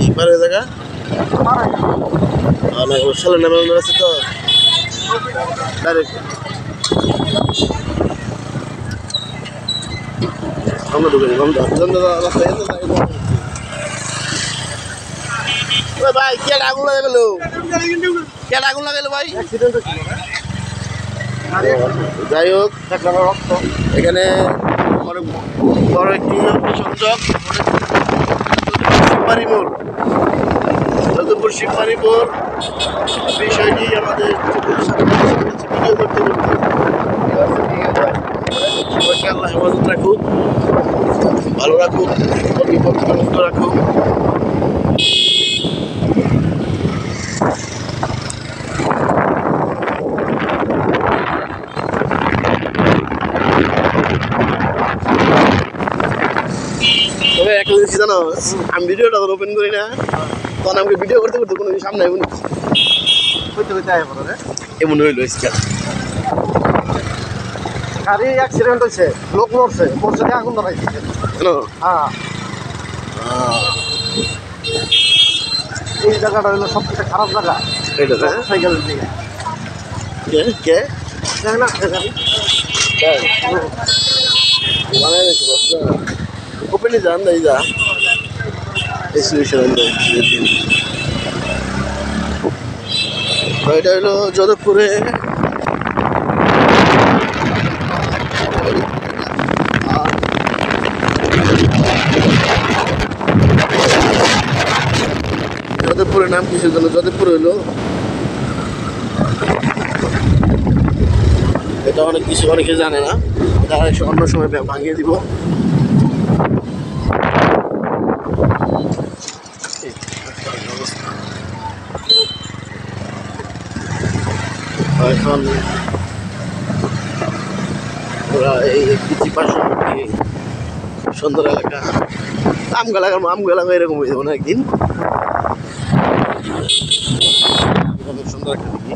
কি পারে জায়গা সালে নামে আছে তো ডাইরেক্ট আমরা ঢুকে ভাই কে আগুন লাগালো কে আগুন লাগালো ভাই যাই হোক এখানে অনেক বড় একটি সংযোগ যদুপুর শিববাড়িপুর বিষয়টি আমাদের ভিডিও করতে আল্লাহ হেফাজত রাখুক, ভালো রাখুক, মুক্ত রাখুক। তবে একটা জিনিস জানো, আমি ভিডিওটা ওপেন করি না, তখন আমাকে ভিডিও করতে করতে কোনো সামনে এমন হইল গাড়ি অ্যাক্সিডেন্ট হয়েছে, লোক মরছে, আগুন ধরাইছে। হ্যাঁ, এই জায়গাটা হলো সবথেকে খারাপ জায়গা সাইকেলের দিকে। কে না ওপেনে যান না, যা এটা হলো যাদবপুরে যাদবপুরের নাম কিসের জন্য যাদবপুর হইলো, এটা অনেক কিছু অনেকে জানে না, এটা অন্য সময় ভাঙিয়ে দিব। এখন ওরা এই পার্শ্ববর্তী সুন্দর এলাকা আমগো এলাকা এরকম হয়ে যাবো না একদিন, সুন্দর একটা দিকে